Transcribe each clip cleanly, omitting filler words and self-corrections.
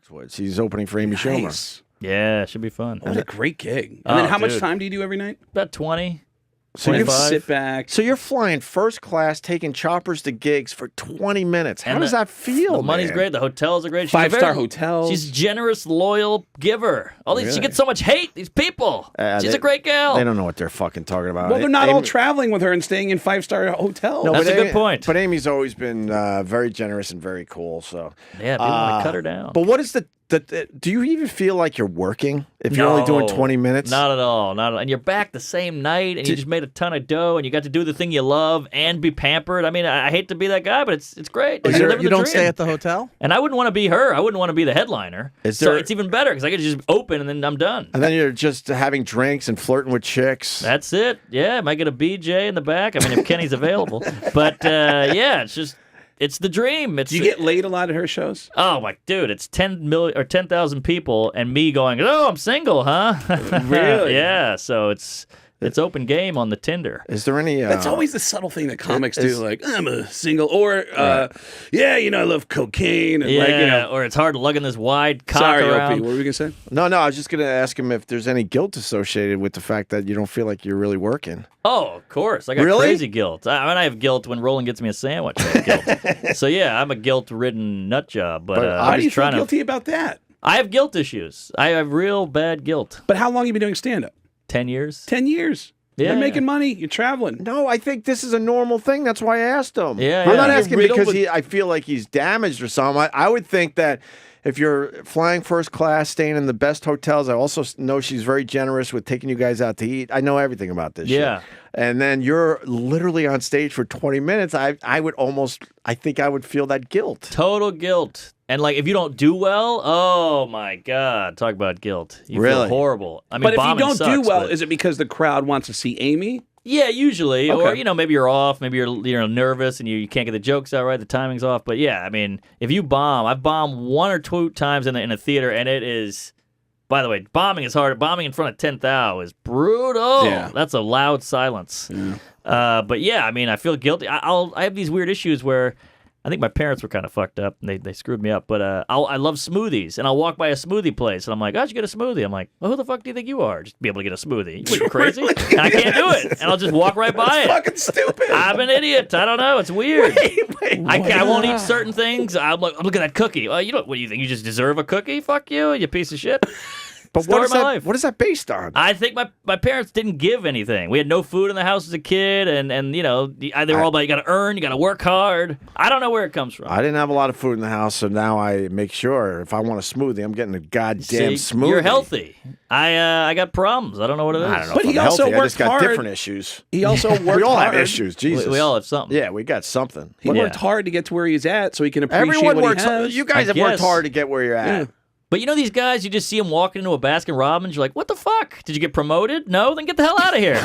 Foxwoods. He's opening for Amy Schumer. Yeah, it should be fun. What a great gig. And then how much time do you do every night? About 20. So you sit back. So you're flying first class, taking choppers to gigs for 20 minutes. How does that feel, The money's man? great. The hotels are great. Five-star hotels. She's a generous, loyal giver. She gets so much hate, these people. She's a great gal. They don't know what they're fucking talking about. Well, they're not all traveling with her and staying in 5-star hotels. No, That's a good point. But Amy's always been very generous and very cool. So yeah, people want to cut her down. But what is the do you even feel like you're working if you're only doing 20 minutes? Not at all. Not at all. And you're back the same night, and you just made a ton of dough, and you got to do the thing you love and be pampered. I mean, I hate to be that guy, but it's great. You don't stay at the hotel? And I wouldn't want to be her. I wouldn't want to be the headliner. So it's even better because I could just open and then I'm done. And then you're just having drinks and flirting with chicks. That's it. Yeah, might get a BJ in the back. I mean, if Kenny's available. But yeah, it's just. It's the dream. Do you get laid a lot at her shows? Oh my dude, it's 10,000 people and me going, "Oh, I'm single, huh?" Really? Yeah. So it's open game on the Tinder. Is there any? That's always the subtle thing that comics do. Like, I'm a single, or yeah, I love cocaine. And or it's hard lugging this wide cock Sorry, around. Opie, what were we gonna say? No, I was just gonna ask him if there's any guilt associated with the fact that you don't feel like you're really working. Oh, of course. I got crazy guilt. I have guilt when Roland gets me a sandwich. I have guilt. So yeah, I'm a guilt-ridden nut job. But how do you feel guilty about that? I have guilt issues. I have real bad guilt. But how long have you been doing stand-up? 10 years. 10 years. Yeah. You're making money. You're traveling. No, I think this is a normal thing. That's why I asked him. Yeah, I'm not asking Riddled because with- I feel like he's damaged or something. I would think that if you're flying first class, staying in the best hotels, I also know she's very generous with taking you guys out to eat. I know everything about this shit. And then you're literally on stage for 20 minutes. I think I would feel that guilt. Total guilt. And like if you don't do well, oh my God, talk about guilt. You feel horrible. I mean, but if you bombing don't do sucks, well, but... is it because the crowd wants to see Amy? Yeah, usually. Okay. Or, maybe you're off. Maybe you're nervous and you can't get the jokes out right. The timing's off. But yeah, I mean, if you bomb, I've bombed 1 or 2 times in a theater, and it is. By the way, bombing is hard. Bombing in front of 10,000 is brutal. Yeah. That's a loud silence. Yeah. But yeah, I mean, I feel guilty. I have these weird issues where I think my parents were kind of fucked up and they screwed me up. But I love smoothies, and I'll walk by a smoothie place and I'm like, I should get a smoothie. I'm like, well, who the fuck do you think you are? Just to be able to get a smoothie. What, you crazy? And I can't do it, and I'll just walk right by it. Fucking stupid. I'm an idiot. I don't know. It's weird. Wait, I won't eat certain things. I'm like, look at that cookie. What do you think? You just deserve a cookie? Fuck you, you piece of shit. But what is that based on? I think my parents didn't give anything. We had no food in the house as a kid, and they were all about you got to earn, you got to work hard. I don't know where it comes from. I didn't have a lot of food in the house, so now I make sure if I want a smoothie, I'm getting a goddamn smoothie. You're healthy. I got problems. I don't know what it is. I don't know. But if he I'm also healthy. I worked just got hard. different issues. He also worked hard. We all have issues. Jesus, We all have something. Yeah, we got something. He worked hard to get to where he's at, so he can appreciate Everyone what works. he has. You guys have worked guess. hard to get where you're at. Yeah. But you know these guys, you just see them walking into a Baskin Robbins, you're like, what the fuck? Did you get promoted? No? Then get the hell out of here.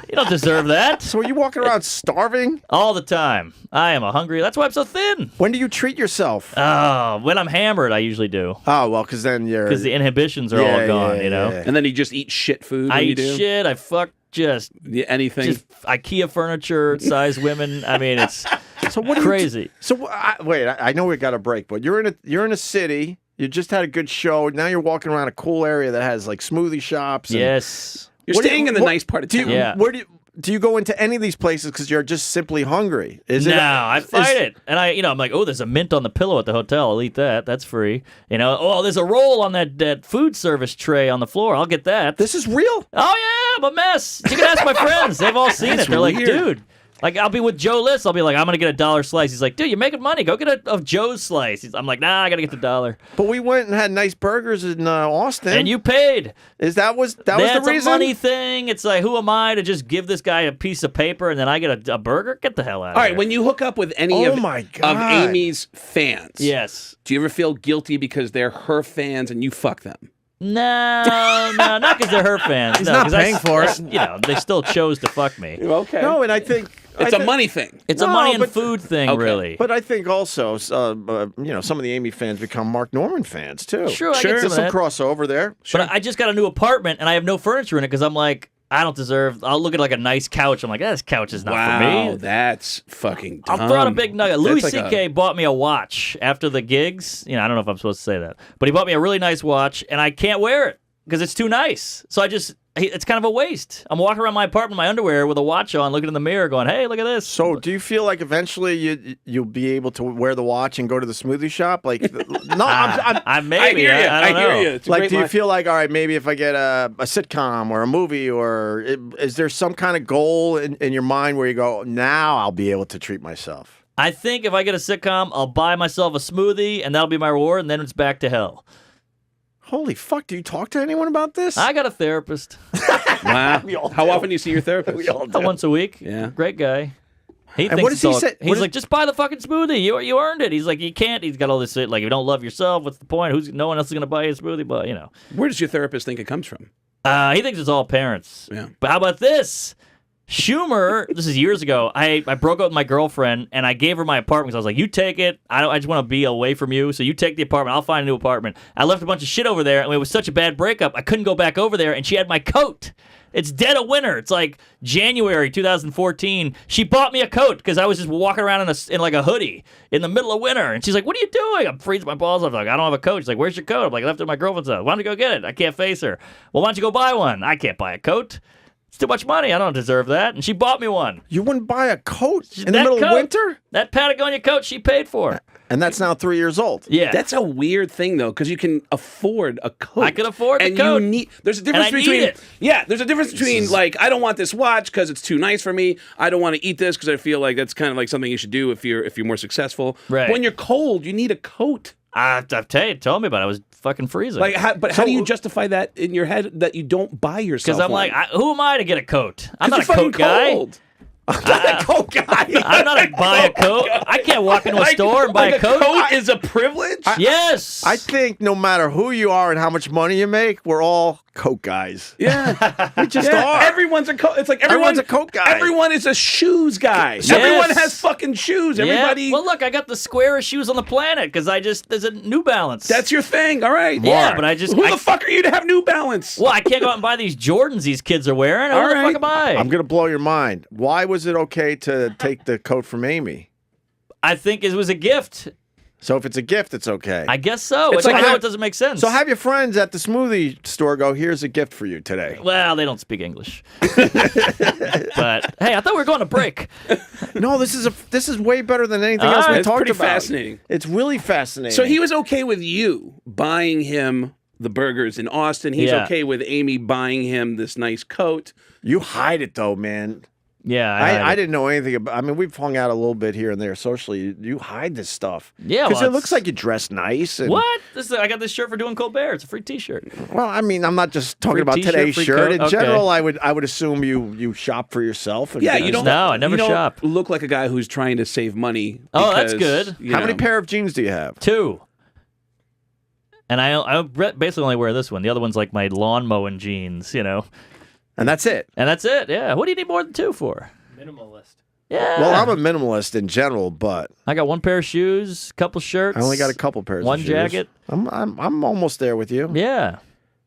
You don't deserve that. So are you walking around starving? All the time. I am a hungry. That's why I'm so thin. When do you treat yourself? Oh, when I'm hammered, I usually do. Oh, well, because then you're... Because the inhibitions are all gone, you know? And then you just eat shit food I when you eat do? shit. I fuck just anything. Just IKEA furniture, size women. I mean, it's so what crazy. Wait, I know we got a break, but you're in a city. You just had a good show. Now you're walking around a cool area that has like smoothie shops. And Yes. You're staying in the nice part of town. Yeah. Where do you go into any of these places because you're just simply hungry? I fight it. And I'm like, oh, there's a mint on the pillow at the hotel. I'll eat that. That's free. Oh, there's a roll on that food service tray on the floor. I'll get that. This is real? Oh, yeah, I'm a mess. You can ask my friends. They've all seen it. They're like, dude. Like, I'll be with Joe List. I'll be like, I'm going to get $1 slice. He's like, dude, you're making money. Go get a Joe's slice. I'm like, nah, I got to get the $1. But we went and had nice burgers in Austin. And you paid. That was the reason? That's a money thing. It's like, who am I to just give this guy a piece of paper and then I get a burger? Get the hell out of here. All right, when you hook up with any of Amy's fans, yes, do you ever feel guilty because they're her fans and you fuck them? No, not because they're her fans. He's not paying for it. They still chose to fuck me. Okay. No, and I think... It's a money thing. It's a money and food thing, really. But I think also, some of the Amy fans become Mark Norman fans, too. Sure, I get There's some crossover there. But I just got a new apartment, and I have no furniture in it because I'm like, I don't deserve. I'll look at like a nice couch. I'm like, this couch is not for me. Wow, that's fucking dumb. I'll throw out a big nugget. Louis That's like C.K. bought me a watch after the gigs. I don't know if I'm supposed to say that, but he bought me a really nice watch, and I can't wear it because it's too nice. So it's kind of a waste. I'm walking around my apartment in my underwear with a watch on, looking in the mirror, going, "Hey, look at this." So, do you feel like eventually you'll be able to wear the watch and go to the smoothie shop? Like, no, I'm maybe. I don't know. hear you. like, do you feel like, all right, maybe if I get a sitcom or a movie, or is there some kind of goal in your mind where you go, now I'll be able to treat myself? I think if I get a sitcom, I'll buy myself a smoothie, and that'll be my reward, and then it's back to hell. Holy fuck! Do you talk to anyone about this? I got a therapist. Wow. How often do you see your therapist? Once a week. Yeah. Great guy. He And thinks what does he say? He's like, just buy the fucking smoothie. You earned it. He's like, you can't. He's got all this shit. Like, if you don't love yourself, what's the point? No one else is gonna buy you a smoothie, but Where does your therapist think it comes from? He thinks it's all parents. Yeah. But how about this? Schumer, this is years ago. I broke up with my girlfriend and I gave her my apartment because I was like, you take it. I just want to be away from you. So you take the apartment. I'll find a new apartment. I left a bunch of shit over there and it was such a bad breakup. I couldn't go back over there and she had my coat. It's dead of winter. It's like January 2014. She bought me a coat because I was just walking around in like a hoodie in the middle of winter. And she's like, what are you doing? I'm freezing my balls off. I'm like, I don't have a coat. She's like, where's your coat? I'm like, I left it at my girlfriend's house. Why don't you go get it? I can't face her. Well, why don't you go buy one? I can't buy a coat. It's too much money. I don't deserve that. And she bought me one. You wouldn't buy a coat in the That middle coat, of winter? That Patagonia coat she paid for. And that's now 3 years old. Yeah. That's a weird thing, though, because you can afford a coat. I can afford the and coat. There's a difference And I between. need it. Yeah, there's a difference between like I don't want this watch because it's too nice for me. I don't want to eat this because I feel like that's kind of like something you should do if you're more successful. Right. When you're cold, you need a coat. I've told me about it. I was fucking freezing. Like, how do you justify that in your head that you don't buy yourself? Because I'm one? like, who am I to get a coat? I'm not a you're fucking coat guy. cold. I'm not a coat guy. I'm not a buy a coat. I can't walk into a store and buy a coat. coat is a privilege. Yes. I think no matter who you are and how much money you make, we're all coat guys. Yeah, We just yeah. are. Everyone's a coat. It's like Everyone's a coat guy. Everyone is a shoes guy. Yes. Everyone has fucking shoes. Everybody. Yeah. Well, look, I got the squarest shoes on the planet because there's a New Balance. That's your thing. All right. Yeah, Mark. but I just- Who the fuck are you to have New Balance? Well, I can't go out and buy these Jordans these kids are wearing. Who All the right. fuck am I? I'm going to blow your mind. Why was it okay to take the coat from Amy? I think it was a gift. So if it's a gift, it's okay. I guess so. It's I like know have- it doesn't make sense. So have your friends at the smoothie store go, here's a gift for you today. Well, they don't speak English. But hey, I thought we were going to break. No, this is way better than anything All else we right, it's talked pretty about. fascinating. It's really fascinating. So he was okay with you buying him the burgers in Austin. He's Yeah. okay with Amy buying him this nice coat. You hide it though, man. Yeah, I didn't know anything about. I mean, we've hung out a little bit here and there socially. You hide this stuff. Yeah, because well, it looks like you dress nice. And, What? I got this shirt for doing Colbert. It's a free T-shirt. Well, I mean, I'm not just talking Free about t-shirt, today's free shirt. coat? In Okay. general, I would assume you shop for yourself. And Yeah, you don't. No, I never you don't shop. Look like a guy who's trying to save money. Oh, that's because, good. you How many know. pair of jeans do you have? 2. And I basically only wear this one. The other one's like my lawn mowing jeans, And that's it. And that's it. Yeah. What do you need more than 2 for? Minimalist. Yeah. Well, I'm a minimalist in general, but I got 1 pair of shoes, couple shirts. I only got a couple pairs. One of shoes. jacket. I'm almost there with you. Yeah.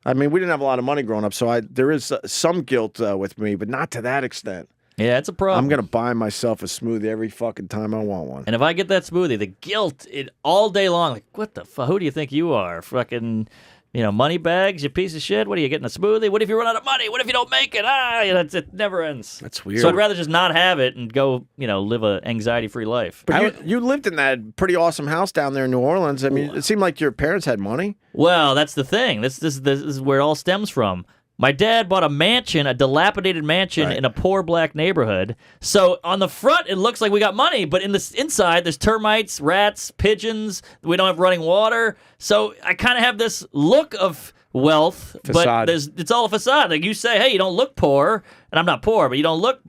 I mean, we didn't have a lot of money growing up, so there is some guilt with me, but not to that extent. Yeah, it's a problem. I'm gonna buy myself a smoothie every fucking time I want one. And if I get that smoothie, the guilt all day long, like, what the fuck? Who do you think you are? Fucking, money bags, you piece of shit. What are you getting a smoothie? What if you run out of money? What if you don't make it? It never ends. That's weird. So I'd rather just not have it and go, live a anxiety-free life. But you lived in that pretty awesome house down there in New Orleans. I mean, it seemed like your parents had money. Well, that's the thing. This is where it all stems from. My dad bought a mansion, a dilapidated mansion in a poor black neighborhood. So on the front, it looks like we got money, but in the inside, there's termites, rats, pigeons. We don't have running water. So I kind of have this look of wealth, Facade. but it's all a facade. Like you say, hey, you don't look poor, and I'm not poor, but you don't look,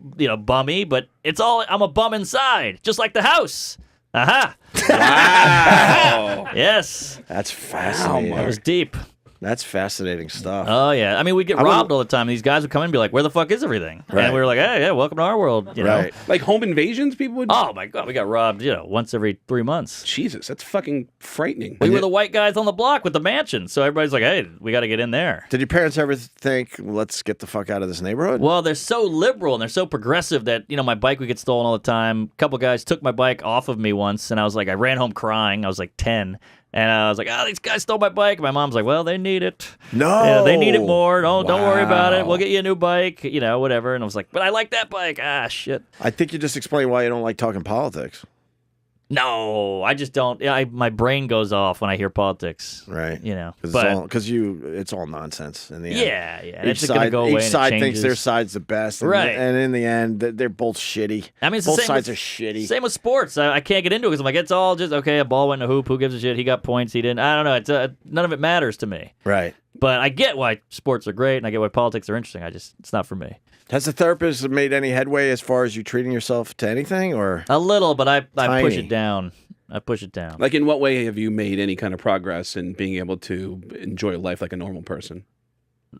bummy. But I'm a bum inside, just like the house. Aha! Wow. Yes, That's fascinating. that was deep. That's fascinating stuff. Oh yeah, I mean we get robbed all the time. These guys would come in and be like, "Where the fuck is everything?" Right. And we were like, "Hey, yeah, welcome to our world." You know? Like home invasions, people would. Oh my god, we got robbed. Once every 3 months. Jesus, that's fucking frightening. We were the white guys on the block with the mansion, so everybody's like, "Hey, we got to get in there." Did your parents ever think, let's get the fuck out of this neighborhood? Well, they're so liberal and they're so progressive that my bike would get stolen all the time. A couple guys took my bike off of me once, and I ran home crying. I was like 10. And I was like, these guys stole my bike. And my mom's like, well, they need it. No. Yeah, they need it more. Don't worry about it. We'll get you a new bike, whatever. And I was like, but I like that bike. Shit. I think you just explained why you don't like talking politics. No, I just don't. My brain goes off when I hear politics. Right. But it's all nonsense in the end. yeah. And Each it's going to go away. Each side and it thinks their changes. side's the best. Right. And in the end, they're both shitty. I mean, it's both the same sides with, are shitty. Same with sports. I can't get into it because I'm like, it's all just, okay, a ball went in a hoop. Who gives a shit? He got points. He didn't. I don't know. It's none of it matters to me. Right. But I get why sports are great and I get why politics are interesting. It's not for me. Has the therapist made any headway as far as you treating yourself to anything, or A little, but I push Tiny. it down. Like, in what way have you made any kind of progress in being able to enjoy life like a normal person?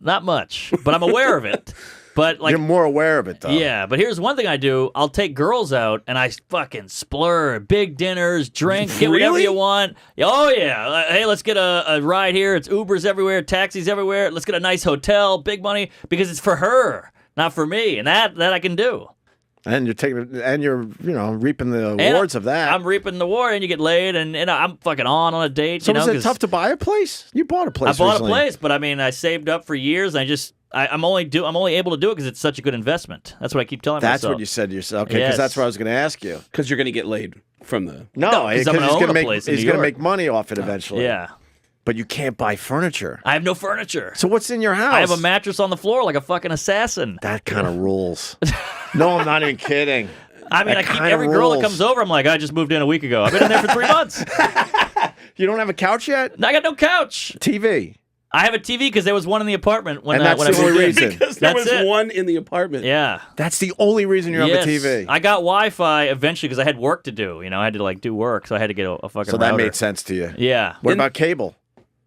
Not much, but I'm aware of it. But like, you're more aware of it, though? yeah, but here's one thing I do. I'll take girls out and I fucking splurge. Big dinners, drink, get whatever Really? you want. Oh, yeah. Hey, let's get a ride here. It's Ubers everywhere, taxis everywhere. Let's get a nice hotel, big money, because it's for her, not for me. And that I can do. And you're reaping the rewards of that. I'm reaping the war, and you get laid, and I'm fucking on a date. So you know, was it 'cause tough to buy a place? You bought a place. I bought recently. a place, but I mean, I saved up for years, and I'm only able to do it because it's such a good investment. That's what I keep telling That's myself. what you said to yourself. Okay, because Yes. that's what I was going to ask you. Because you're going to get laid from the. No, 'cause I'm because gonna he's own going to a make place in he's New going to York. make money off it eventually. Yeah. But you can't buy furniture. I have no furniture. So what's in your house? I have a mattress on the floor like a fucking assassin. That kind of rules. No, I'm not even kidding. I mean, That I keep kinda every girl that rules. comes over, I'm like, I just moved in a week ago. I've been in there for 3 months. You don't have a couch yet? I got no couch. TV. I have a TV because there was one in the apartment when And that's when I the only moved in. reason. Because there That's was it. one in the apartment. Yeah. That's the only reason you have Yes. a TV. I got Wi-Fi eventually because I had work to do. I had to do work, so I had to get a fucking So that router. made sense to you. Yeah. What about cable?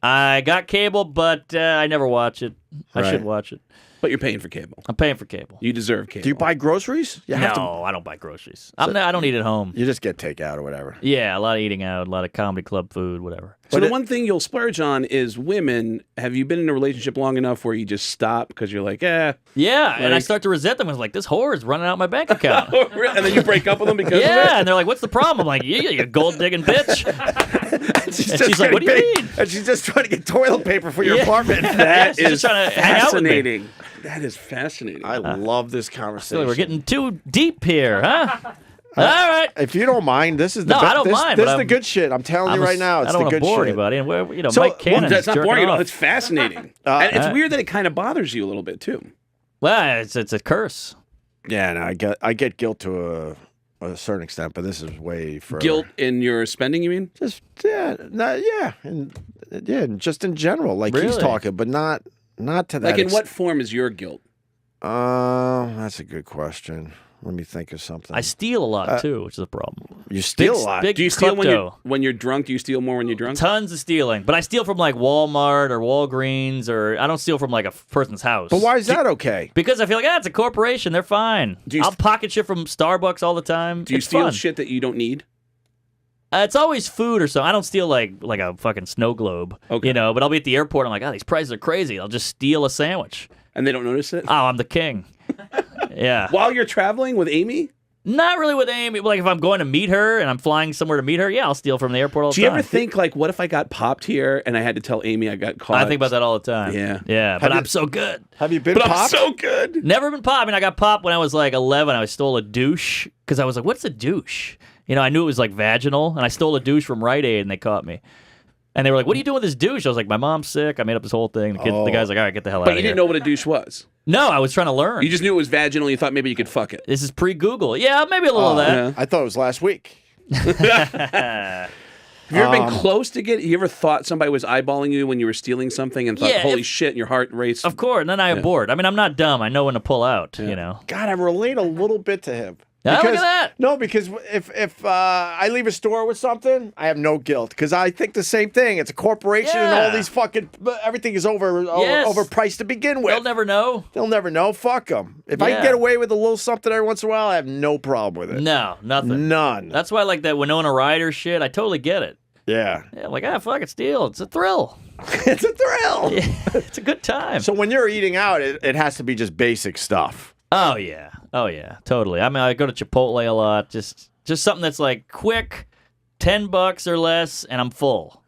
I got cable, but I never watch it. I Right. should watch it. But you're paying for cable. I'm paying for cable. You deserve cable. Do you buy groceries? You have to. No, I don't buy groceries. I don't eat at home. You just get takeout or whatever. Yeah, a lot of eating out, a lot of comedy club food, whatever. So the one thing you'll splurge on is women. Have you been in a relationship long enough where you just stop because you're like, Yeah, and I Like- start to resent them. I was like, this whore is running out my bank account. and then you break up with them because of Yeah, it? and they're like, what's the problem? I'm like, yeah, you gold digging bitch. And she's like, what do you mean? And she's just trying to get toilet paper for your Yeah. apartment. That She's is just trying to hang out with me. fascinating. That is fascinating. I love this I feel conversation. like we're getting too deep here, huh? All right. If you don't mind, this is the No, I don't this, mind, This but is the I'm- good shit. I'm telling you right now. It's I don't the want to good bore shit. anybody. And So, Mike well, Cannon's That's not jerking boring at all. off. It's fascinating. And it's uh, weird that it kind of bothers you a little bit too. Well, it's a curse. Yeah, no, I get guilt to a certain extent, but this is way further. Guilt in your spending, you mean? Just and just in general, like he's Really? talking, but not to that. Like, in what form is your guilt? That's a good question. Let me think of something. I steal a lot too, which is a problem. You steal Big- a lot. big- Do you steal klepto. when you're drunk? Do you steal more when you're drunk? Tons of stealing, but I steal from like Walmart or Walgreens, or I don't steal from like a person's house. But why is that okay? Because I feel like, it's a corporation. They're fine. Do you I'll pocket shit from Starbucks all the time. Do you It's steal fun. shit that you don't need? It's always food or something. I don't steal like a fucking snow globe, Okay. But I'll be at the airport. I'm like, these prices are crazy. I'll just steal a sandwich. And they don't notice it? Oh, I'm the king. Yeah. While you're traveling with Amy? Not really with Amy. But like if I'm going to meet her and I'm flying somewhere to meet her, yeah, I'll steal from the airport all the Do you time. ever think, like, what if I got popped here and I had to tell Amy I got caught? I think about that all the time. Yeah. Yeah, but you- I'm so good. Have you been But I'm popped? so good. Never been popped. I mean, I got popped when I was like 11. I stole a douche because I was like, what's a douche? I knew it was like vaginal, and I stole a douche from Rite Aid, and they caught me. And they were like, what are you doing with this douche? I was like, my mom's sick. I made up this whole thing. The guy's like, all right, get the hell out But of you here. didn't know what a douche was. No, I was trying to learn. You just knew it was vaginal. You thought maybe you could fuck it. This is pre-Google. Yeah, maybe a little of that. Yeah. I thought it was last week. Have you ever been close to get? You ever thought somebody was eyeballing you when you were stealing something and thought, Yeah, holy if- shit, and your heart raced? Of course. And then I abort. I mean, I'm not dumb. I know when to pull out, God, I relate a little bit to him. Look at that. No, because if I leave a store with something, I have no guilt because I think the same thing. It's a corporation and all these fucking everything is overpriced to begin with. They'll never know. They'll never know. Fuck them. If I can get away with a little something every once in a while, I have no problem with it. No, nothing. None. That's why I like that Winona Ryder shit. I totally get it. Yeah. Yeah, I'm like, fuck it, steal. It's a thrill. It's a thrill. Yeah, it's a good time. So when you're eating out, it has to be just basic stuff. Oh yeah, totally. I mean, I go to Chipotle a lot. Just something that's like quick, $10 or less, and I'm full.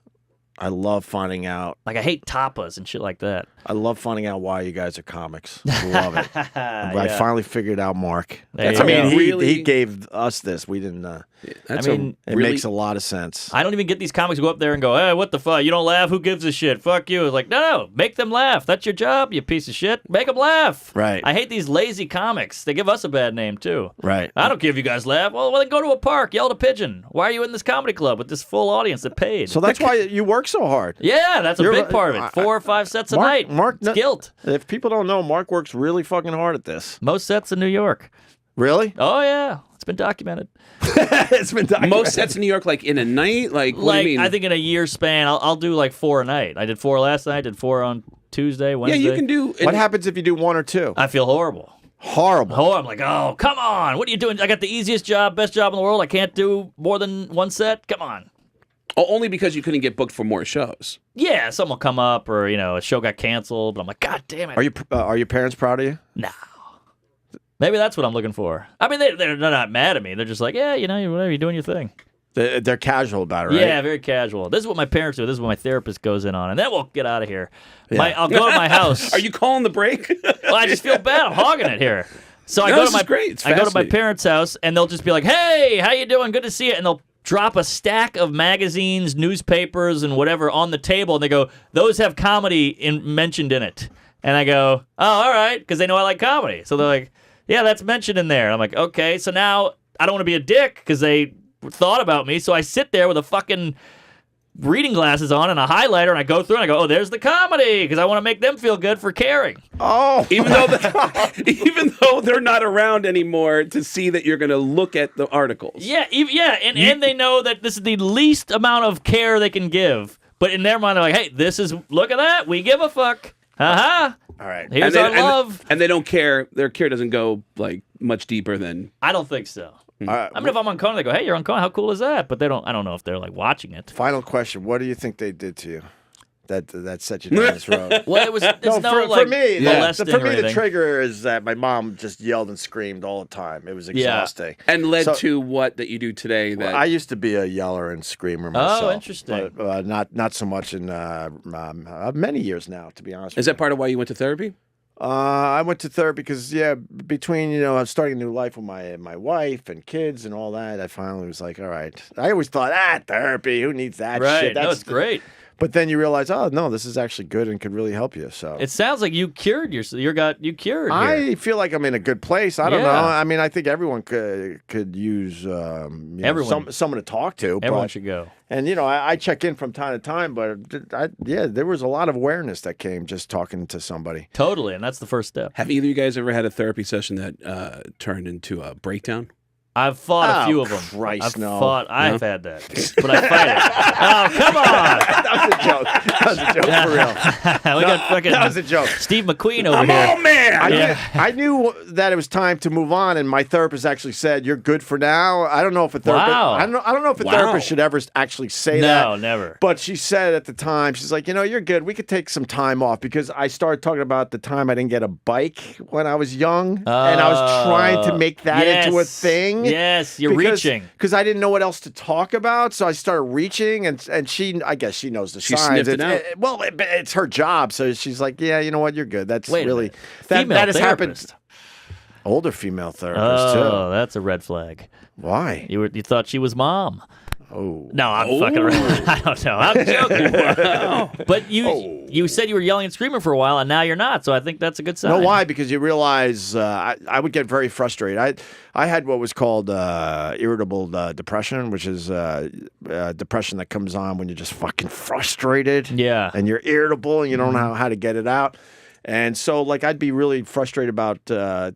I love finding out. Like I hate tapas and shit like that. I love finding out why you guys are comics. I love it. I finally figured out Mark. He gave us this. We didn't. It makes a lot of sense. I don't even get these comics to go up there and go, hey, what the fuck? You don't laugh? Who gives a shit? Fuck you. It's like, no, make them laugh. That's your job, you piece of shit. Make them laugh. Right. I hate these lazy comics. They give us a bad name, too. Right. I don't care if you guys laugh. Well, then go to a park, yell at a pigeon. Why are you in this comedy club with this full audience that paid? So that's why you work so hard. Yeah, that's a big part of it. 4 or 5 sets a night. It's guilt. If people don't know, Mark works really fucking hard at this. Most sets in New York. Really? Oh, yeah. It's been documented. It's been documented. Most sets in New York, like in a night? Like, what do you mean? I think in a year span, I'll do like 4 a night. I did 4 last night, did 4 on Tuesday, Wednesday. Yeah, you can do... What happens if you do 1 or 2? I feel horrible. Horrible. Oh, I'm like, oh, come on. What are you doing? I got the easiest job, best job in the world. I can't do more than 1 set? Come on. Oh, only because you couldn't get booked for more shows. Yeah, something will come up or, a show got canceled. But I'm like, God damn it. Are your parents proud of you? No. Maybe that's what I'm looking for. I mean, they're not mad at me. They're just like, yeah, whatever, you're doing your thing. They're casual about it, right? Yeah, very casual. This is what my parents do. This is what my therapist goes in on. And then we'll get out of here. Yeah. I'll go to my house. Are you calling the break? Well, I just feel bad. I'm hogging it here. So I go to my parents' house, and they'll just be like, hey, how you doing? Good to see you. And they'll drop a stack of magazines, newspapers, and whatever on the table, and they go, those have comedy mentioned in it. And I go, oh, all right, because they know I like comedy. So they're like, yeah, that's mentioned in there. And I'm like, okay, so now I don't want to be a dick because they thought about me. So I sit there with a fucking reading glasses on and a highlighter, and I go through and I go, oh, there's the comedy, because I want to make them feel good for caring. Oh, even though they're not around anymore to see that you're going to look at the articles. Yeah, and they know that this is the least amount of care they can give. But in their mind, they're like, hey, look at that, we give a fuck. All right. Here's our love. And they don't care. Their care doesn't go like much deeper than. I don't think so. I mean, if I'm on Conan, they go, hey, you're on Conan. How cool is that? But I don't know if they're like watching it. Final question. What do you think they did to you that set you down this road? Well, for me, the trigger is that my mom just yelled and screamed all the time. It was exhausting. Yeah. And led to what that you do today? That I used to be a yeller and screamer myself. Oh, interesting. But, not so much in many years now, to be honest. Is that part of why you went to therapy? I went to therapy because, between, I'm starting a new life with my wife and kids and all that, I finally was like, all right. I always thought, therapy, who needs that shit? Right, it's great. But then you realize, oh, no, this is actually good and could really help you. So it sounds like you cured yourself. You cured. I feel like I'm in a good place. I don't know. I mean, I think everyone could use someone to talk to. Everyone should go. And, I check in from time to time, but there was a lot of awareness that came just talking to somebody. Totally, and that's the first step. Have either of you guys ever had a therapy session that turned into a breakdown? I've fought a few of them. I've had that, but I fight it. Oh, come on! That was a joke for real. We got fucking. That was a joke. Steve McQueen over here. Oh man! I knew that it was time to move on, and my therapist actually said, "You're good for now." I don't know if a therapist. Wow. I don't know if a therapist should ever actually say that. No, never. But she said at the time, she's like, "You're good. We could take some time off," because I started talking about the time I didn't get a bike when I was young, and I was trying to make that into a thing. Yes, you're reaching. Because I didn't know what else to talk about, so I started reaching, and I guess she knows the signs. Sniffed it out. It's her job, so she's like, yeah, you know what, you're good. That's really that has happened. Older female therapist too. Oh, that's a red flag. Why? You thought she was mom. Oh. No, I'm fucking around. I don't know. I'm joking. Wow. But you said you were yelling and screaming for a while, and now you're not. So I think that's a good sign. No, why? Because you realize I would get very frustrated. I had what was called irritable depression, which is depression that comes on when you're just fucking frustrated. Yeah. And you're irritable and you don't know how to get it out. And so, like, I'd be really frustrated about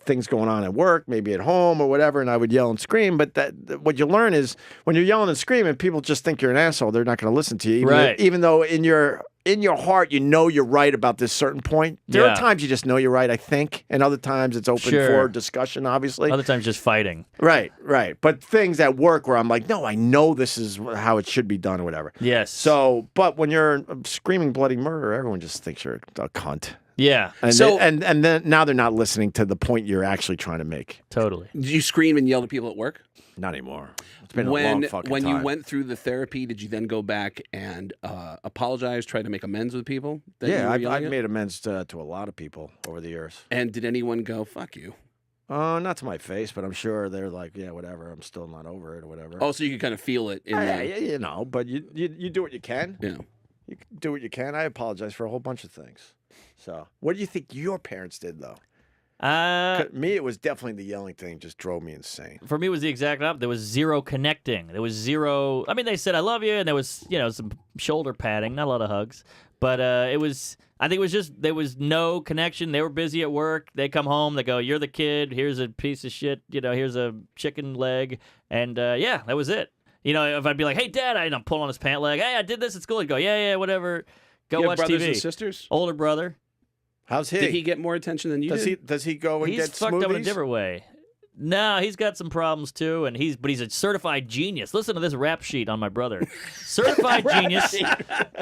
things going on at work, maybe at home or whatever, and I would yell and scream. But what you learn is when you're yelling and screaming, people just think you're an asshole. They're not going to listen to you, even though in your heart, you know you're right about this certain point. There are times you just know you're right, I think, and other times it's open for discussion, obviously. Other times just fighting. Right. But things at work where I'm like, no, I know this is how it should be done or whatever. Yes. So, but when you're screaming bloody murder, everyone just thinks you're a cunt. Yeah. And and then now they're not listening to the point you're actually trying to make. Totally. Did you scream and yell at people at work? Not anymore. It's been a long fucking when time. you went through the therapy, did you then go back and apologize, try to make amends with people? I've made amends to a lot of people over the years. And did anyone go, fuck you? Not to my face, but I'm sure they're like, yeah, whatever. I'm still not over it or whatever. Oh, so you could kind of feel it. But you do what you can. Yeah. You do what you can. I apologize for a whole bunch of things. So, what do you think your parents did, though? Me, it was definitely the yelling thing just drove me insane. For me, it was the exact opposite. There was zero connecting. There was zero. I mean, they said, I love you, and there was, some shoulder padding, not a lot of hugs. But I think it was just, there was no connection. They were busy at work. They come home, they go, you're the kid, here's a piece of shit, here's a chicken leg. And that was it. If I'd be like, hey, Dad, I'm pulling on his pant leg. Hey, I did this at school. He'd go, yeah, whatever. Go watch brothers TV. And sisters? Older brother. How's he? Did he get more attention than you did? Does he go and get He's fucked smoothies? up in a different way. No, he's got some problems too, but he's a certified genius. Listen to this rap sheet on my brother. Certified genius,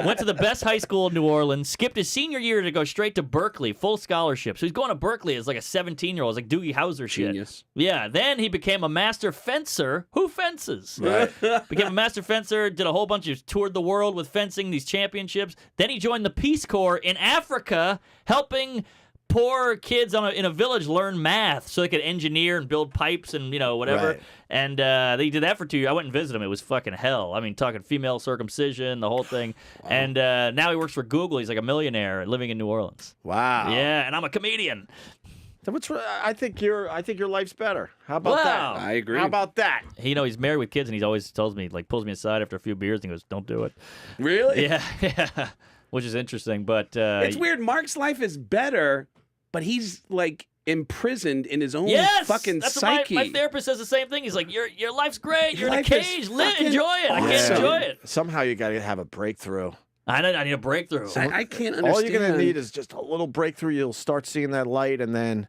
went to the best high school in New Orleans, skipped his senior year to go straight to Berkeley, full scholarship. So he's going to Berkeley as like a 17-year-old, like Doogie Howser shit. Genius. Yeah, then he became a master fencer. Who fences? Right. Became a master fencer, did a whole bunch of, toured the world with fencing, these championships. Then he joined the Peace Corps in Africa, helping poor kids in a village learn math so they could engineer and build pipes and whatever. Right. And they did that for 2 years. I went and visited him. It was fucking hell. I mean, talking female circumcision, the whole thing. Wow. And now he works for Google. He's like a millionaire living in New Orleans. Wow. Yeah, and I'm a comedian. I think your life's better. How about that? I agree. How about that? He's married with kids, and he always tells me, like, pulls me aside after a few beers, and he goes, "Don't do it." Really? Yeah. Which is interesting, but it's weird. Mark's life is better, but he's like imprisoned in his own fucking that's psyche. What my therapist says the same thing. He's like, "Your life's great. You're in a life is cage. fucking Enjoy it. I can't enjoy it." Somehow you got to have a breakthrough. I need a breakthrough. I can't understand. All you're gonna need is just a little breakthrough. You'll start seeing that light, and then,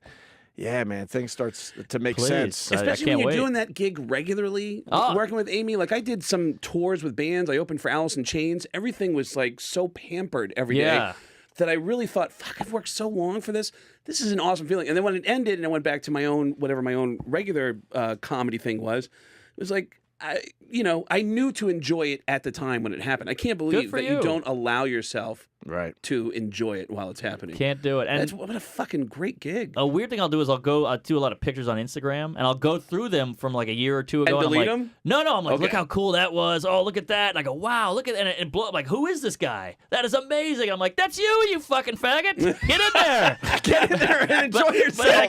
yeah, man, things starts to make sense. Especially when you're doing that gig regularly, working with Amy. Like I did some tours with bands. I opened for Alice in Chains. Everything was like so pampered every day that I really thought, fuck, I've worked so long for this. This is an awesome feeling. And then when it ended and I went back to my own regular comedy thing was, it was like, I knew to enjoy it at the time when it happened. I can't believe that you don't allow yourself to enjoy it while it's happening. Can't do it. And what a fucking great gig. A weird thing I'll do is I'll do a lot of pictures on Instagram, and I'll go through them from like a year or two ago. And delete them? No, I'm like, look how cool that was. Oh, look at that. And I go, wow, look at that. And blow up, like, who is this guy? That is amazing. And I'm like, that's you fucking faggot. Get in there. Get in there and enjoy yourself. But I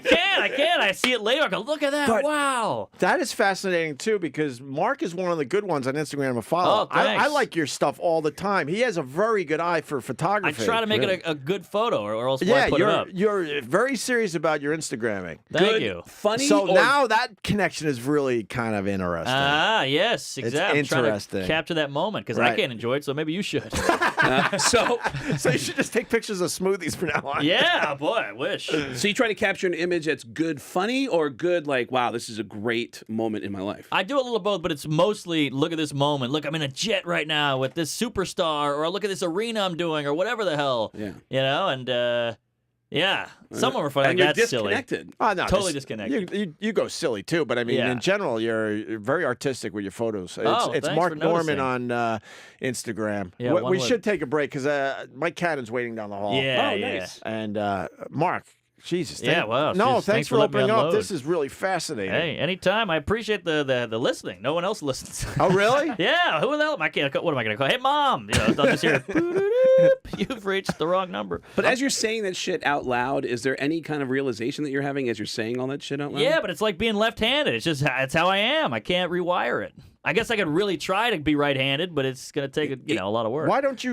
can't. I see it later. I go, look at that. But wow. That is fascinating, too, because Mark is one of the good ones on Instagram to follow. Oh, thanks. I like your stuff all the time. He has a very good eye for photography. I try to make it a good photo, or else I put it up. You're very serious about your Instagramming. Thank you. Funny. So now that connection is really kind of interesting. Yes, exactly. It's interesting. I'm trying to capture that moment because I can't enjoy it, so maybe you should. So you should just take pictures of smoothies from now on. Yeah, boy, I wish. So you try to capture an image that's good, funny, or good, like, wow, this is a great moment in my life? I do a little of both, but it's mostly look at this moment. Look, I'm in a jet right now with this superstar, or look at this arena I'm doing, or whatever the hell. Yeah. Some of them are funny. And like, you're that's disconnected. Silly. Oh, no, totally disconnected. You go silly too, but I mean, in general, you're very artistic with your photos. It's Mark Norman on Instagram. We should take a break because Mike Cannon's waiting down the hall. Yeah, nice. And Mark, Jesus. Yeah, wow. No, Jeez, thanks for letting me opening up. unload. This is really fascinating. Hey, anytime. I appreciate the listening. No one else listens. Oh, really? Yeah, who the hell am I? What am I going to call? Hey, Mom. I'll just hear, you've reached the wrong number. But as you're saying that shit out loud, is there any kind of realization that you're having as you're saying all that shit out loud? Yeah, but it's like being left-handed. It's how I am. I can't rewire it. I guess I could really try to be right-handed, but it's going to take a lot of work. Why don't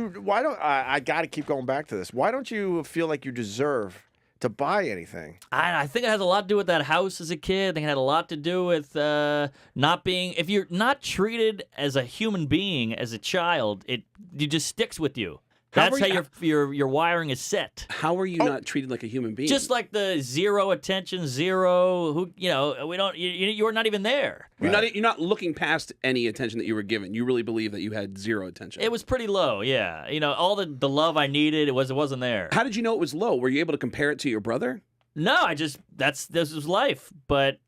I got to keep going back to this. Why don't you feel like you deserve to buy anything? I think it has a lot to do with that house as a kid. I think it had a lot to do with not being. If you're not treated as a human being as a child, it just sticks with you. That's how your wiring is set. How are you not treated like a human being? Just like the zero attention, zero. We don't. You're not even there. You're not looking past any attention that you were given. You really believe that you had zero attention. It was pretty low. Yeah. All the love I needed, it wasn't there. How did you know it was low? Were you able to compare it to your brother? No, this was life, but.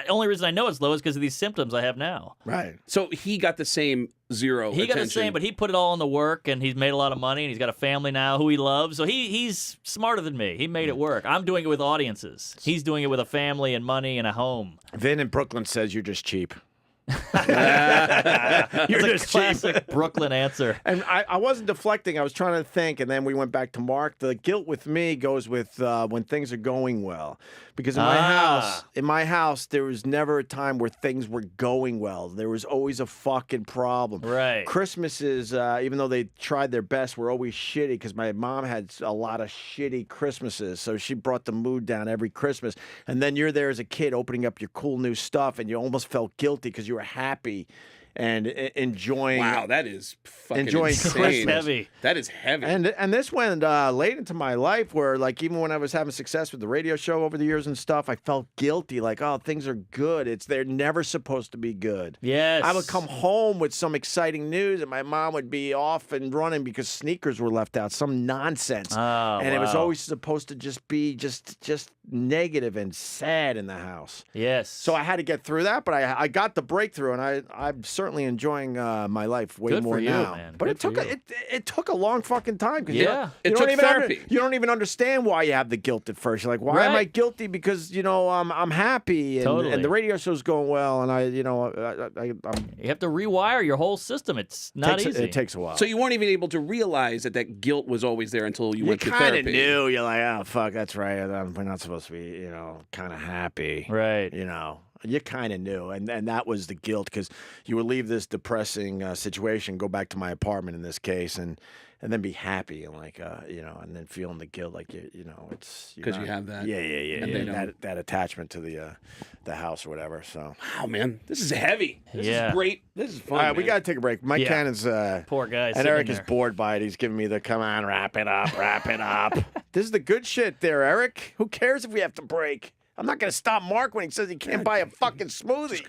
Only reason I know it's low is because of these symptoms I have now. Right. So he got the same zero He attention. got the same, but he put it all in the work, and he's made a lot of money, and he's got a family now who he loves. So he's smarter than me. He made it work. I'm doing it with audiences. He's doing it with a family and money and a home. Vin in Brooklyn says you're just cheap. You're just classic Brooklyn answer. And I wasn't deflecting. I was trying to think, and then we went back to Mark. The guilt with me goes with when things are going well, because in my house, there was never a time where things were going well. There was always a fucking problem. Right. Christmases, even though they tried their best, were always shitty because my mom had a lot of shitty Christmases, so she brought the mood down every Christmas. And then you're there as a kid opening up your cool new stuff, and you almost felt guilty because you were happy and enjoying. Wow, that is fucking enjoying insane. Christmas. Heavy. That is heavy. And this went late into my life where, like, even when I was having success with the radio show over the years and stuff, I felt guilty. Like, oh, things are good. They're never supposed to be good. Yes. I would come home with some exciting news, and my mom would be off and running because sneakers were left out. Some nonsense. And it was always supposed to just be just negative and sad in the house. Yes. So I had to get through that, but I got the breakthrough, and I'm certainly enjoying my life way Good more for you, now. man. But Good it took a long fucking time. Yeah. It took therapy. You don't even understand why you have the guilt at first. You're like, why am I guilty? Because I'm happy and the radio show's going well, and I'm. You have to rewire your whole system. It's not easy. It takes a while. So you weren't even able to realize that guilt was always there until you went to kind therapy. of knew. You're like, oh fuck, that's right. We're not supposed to be, kind of happy, Right. You kind of knew, and that was the guilt because you would leave this depressing situation, go back to my apartment in this case, and then be happy and like and then feeling the guilt like it's because you have that. Yeah. That attachment to the house or whatever. So wow, man, this is heavy. This is great. This is fun. all right, we man. got to take a break. Mike Cannon's poor guy, and Eric is bored by it. He's giving me the come on, wrap it up. This is the good shit, there, Eric. Who cares if we have to break? I'm not going to stop Mark when he says he can't buy a fucking smoothie.